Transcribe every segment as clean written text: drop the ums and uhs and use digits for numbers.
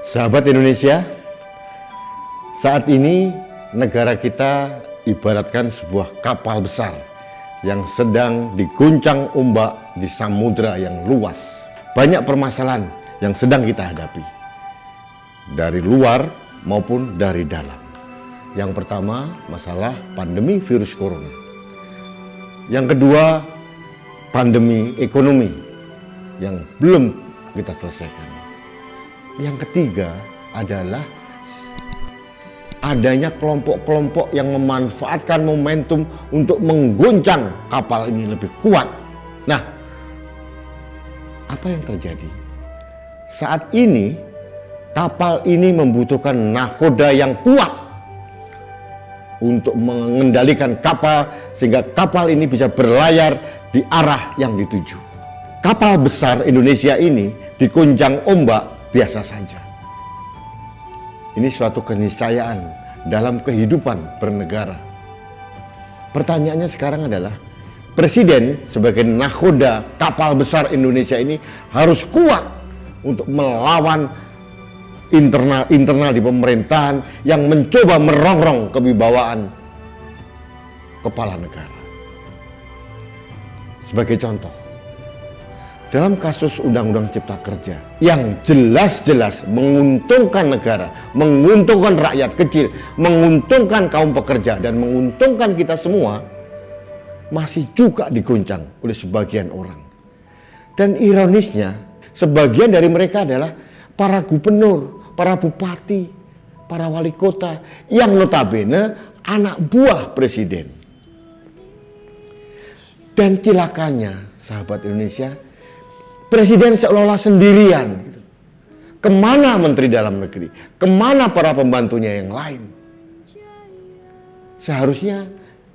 Sahabat Indonesia, saat ini negara kita ibaratkan sebuah kapal besar yang sedang diguncang ombak di samudra yang luas. Banyak permasalahan yang sedang kita hadapi, dari luar maupun dari dalam. Yang pertama, masalah pandemi virus corona. Yang kedua, pandemi ekonomi yang belum kita selesaikan. Yang ketiga adalah adanya kelompok-kelompok yang memanfaatkan momentum untuk mengguncang kapal ini lebih kuat. Nah, apa yang terjadi? Saat ini kapal ini membutuhkan nakoda yang kuat untuk mengendalikan kapal sehingga kapal ini bisa berlayar di arah yang dituju. Kapal besar Indonesia ini diguncang ombak biasa saja. Ini suatu keniscayaan dalam kehidupan bernegara. Pertanyaannya sekarang adalah, Presiden sebagai nakoda kapal besar Indonesia ini harus kuat untuk melawan internal di pemerintahan yang mencoba merongrong kewibawaan kepala negara. Sebagai contoh, dalam kasus Undang-Undang Cipta Kerja yang jelas-jelas menguntungkan negara, menguntungkan rakyat kecil, menguntungkan kaum pekerja, dan menguntungkan kita semua, masih juga diguncang oleh sebagian orang. Dan ironisnya, sebagian dari mereka adalah para gubernur, para bupati, para wali kota yang notabene anak buah presiden. Dan cilakanya, sahabat Indonesia, Presiden seolah-olah sendirian. Kemana Menteri Dalam Negeri? Kemana para pembantunya yang lain? Seharusnya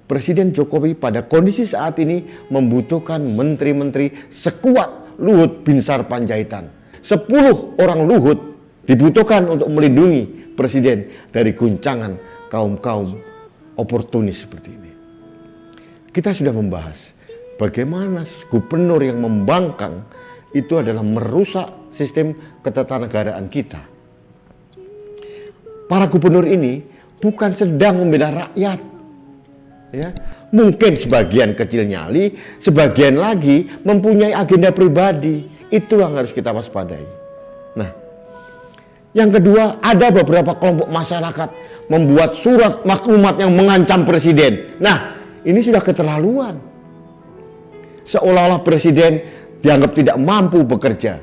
Presiden Jokowi pada kondisi saat ini membutuhkan menteri-menteri sekuat Luhut Binsar Panjaitan. 10 orang Luhut dibutuhkan untuk melindungi Presiden dari guncangan kaum-kaum oportunis seperti ini. Kita sudah membahas bagaimana gubernur yang membangkang itu adalah merusak sistem ketatanegaraan kita. Para gubernur ini bukan sedang membela rakyat, ya. Mungkin sebagian kecil nyali, sebagian lagi mempunyai agenda pribadi. Itu yang harus kita waspadai. Nah, yang kedua, ada beberapa kelompok masyarakat membuat surat maklumat yang mengancam presiden. Nah, ini sudah keterlaluan. Seolah-olah presiden dianggap tidak mampu bekerja.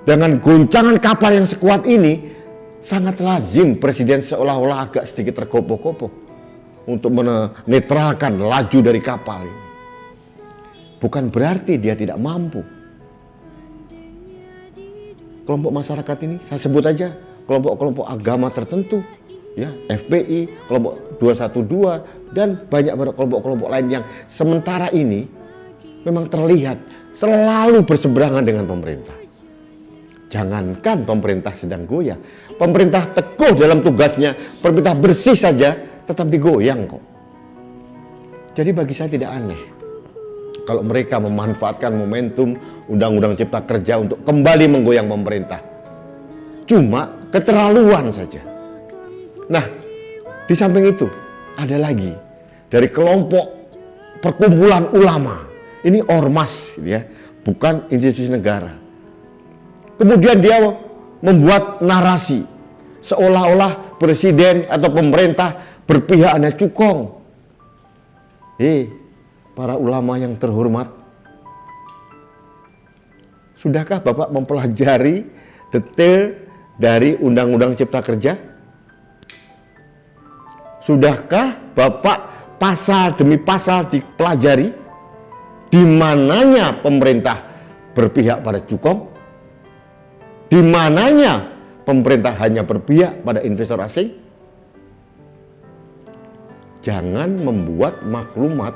Dengan goncangan kapal yang sekuat ini, sangat lazim presiden seolah-olah agak sedikit tergopoh-gopoh untuk menetralkan laju dari kapal ini. Bukan berarti dia tidak mampu. Kelompok masyarakat ini, saya sebut aja kelompok-kelompok agama tertentu, ya, FPI, kelompok 212, dan banyak kelompok-kelompok lain yang sementara ini memang terlihat selalu berseberangan dengan pemerintah. Jangankan pemerintah sedang goyah, pemerintah teguh dalam tugasnya, pemerintah bersih saja tetap digoyang kok. Jadi bagi saya tidak aneh kalau mereka memanfaatkan momentum Undang-Undang Cipta Kerja untuk kembali menggoyang pemerintah. Cuma keterlaluan saja. Nah, di samping itu ada lagi dari kelompok perkumpulan ulama. Ini ormas, ya, bukan institusi negara. Kemudian dia membuat narasi seolah-olah presiden atau pemerintah berpihak hanya cukong. Para ulama yang terhormat, sudahkah Bapak mempelajari detail dari Undang-Undang Cipta Kerja? Sudahkah Bapak pasal demi pasal dipelajari? Di mananya pemerintah berpihak pada cukong? Di mananya pemerintah hanya berpihak pada investor asing? Jangan membuat maklumat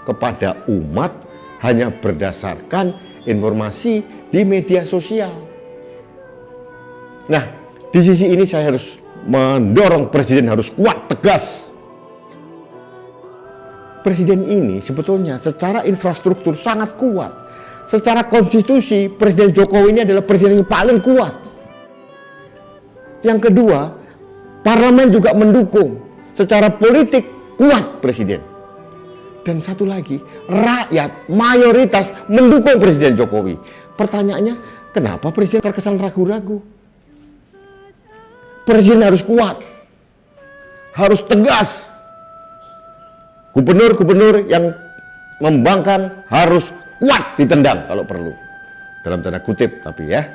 kepada umat hanya berdasarkan informasi di media sosial. Nah, di sisi ini saya harus mendorong presiden harus kuat, tegas. Presiden ini sebetulnya secara infrastruktur sangat kuat. Secara konstitusi, Presiden Jokowi ini adalah presiden yang paling kuat. Yang kedua, parlemen juga mendukung secara politik kuat presiden. Dan satu lagi, rakyat mayoritas mendukung Presiden Jokowi. Pertanyaannya, kenapa presiden terkesan ragu-ragu? Presiden harus kuat, harus tegas. Gubernur-gubernur yang membangkang harus kuat ditendang kalau perlu. Dalam tanda kutip tapi ya.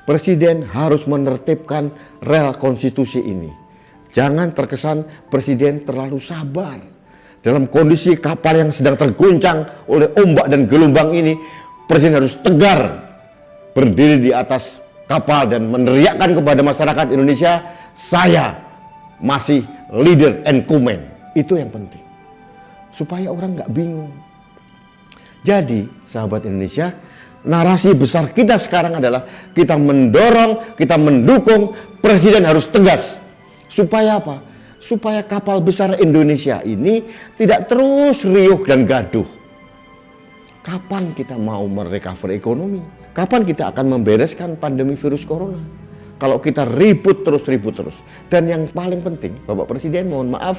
Presiden harus menertibkan rel konstitusi ini. Jangan terkesan presiden terlalu sabar. Dalam kondisi kapal yang sedang terguncang oleh ombak dan gelombang ini, presiden harus tegar berdiri di atas kapal dan meneriakkan kepada masyarakat Indonesia, saya masih leader and command. Itu yang penting. Supaya orang nggak bingung. Jadi, sahabat Indonesia, narasi besar kita sekarang adalah kita mendorong, kita mendukung presiden harus tegas. Supaya apa? Supaya kapal besar Indonesia ini tidak terus riuh dan gaduh. Kapan kita mau merecover ekonomi? Kapan kita akan membereskan pandemi virus corona? Kalau kita ribut terus. Dan yang paling penting, Bapak Presiden, mohon maaf,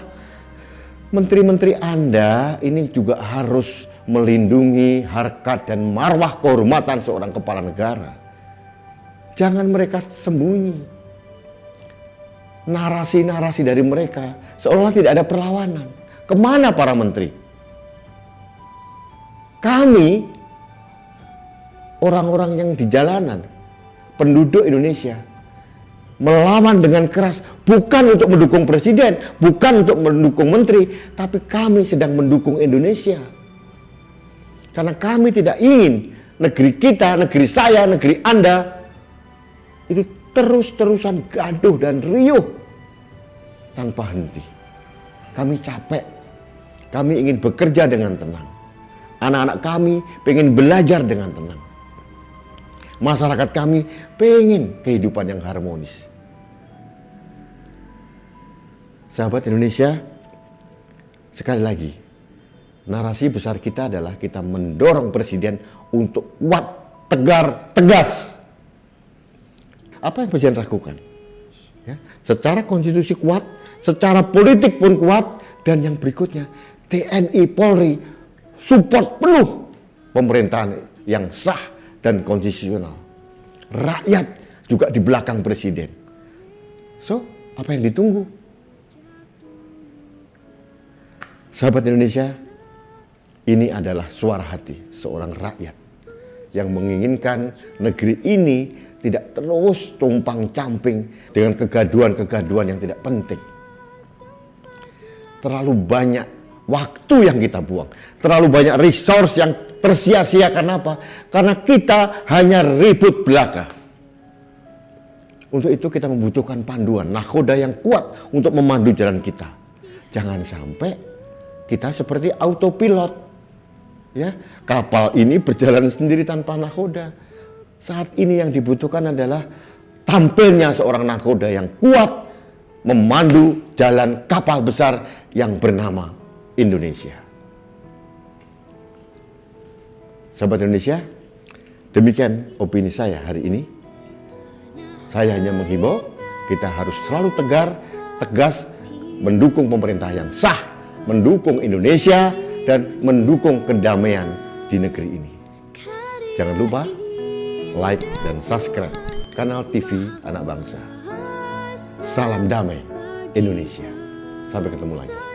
menteri-menteri Anda ini juga harus melindungi harkat dan marwah kehormatan seorang kepala negara. Jangan mereka sembunyi. Narasi-narasi dari mereka seolah tidak ada perlawanan. Kemana para menteri? Kami, orang-orang yang di jalanan, penduduk Indonesia, melawan dengan keras, bukan untuk mendukung presiden, bukan untuk mendukung menteri, tapi kami sedang mendukung Indonesia. Karena kami tidak ingin negeri kita, negeri saya, negeri Anda itu terus-terusan gaduh dan riuh tanpa henti. Kami capek, kami ingin bekerja dengan tenang. Anak-anak kami pengen belajar dengan tenang. Masyarakat kami pengen kehidupan yang harmonis. Sahabat Indonesia, sekali lagi, narasi besar kita adalah kita mendorong presiden untuk kuat, tegar, tegas. Apa yang presiden lakukan? Ya, secara konstitusi kuat, secara politik pun kuat, dan yang berikutnya TNI Polri support penuh pemerintahan yang sah dan konstitusional. Rakyat juga di belakang presiden. So, apa yang ditunggu? Sahabat Indonesia, ini adalah suara hati seorang rakyat yang menginginkan negeri ini tidak terus tumpang-camping dengan kegaduhan-kegaduhan yang tidak penting. Terlalu banyak waktu yang kita buang, terlalu banyak resource yang tersia-sia. Karena apa? Karena kita hanya ribut belaka. Untuk itu kita membutuhkan panduan, nakhoda yang kuat untuk memandu jalan kita. Jangan sampai kita seperti autopilot. Ya, kapal ini berjalan sendiri tanpa nakhoda. Saat ini yang dibutuhkan adalah tampilnya seorang nakhoda yang kuat memandu jalan kapal besar yang bernama Indonesia. Sahabat Indonesia, demikian opini saya hari ini. Saya hanya menghimbau kita harus selalu tegar, tegas mendukung pemerintah yang sah, mendukung Indonesia dan mendukung kedamaian di negeri ini. Jangan lupa like dan subscribe kanal TV Anak Bangsa. Salam damai Indonesia. Sampai ketemu lagi.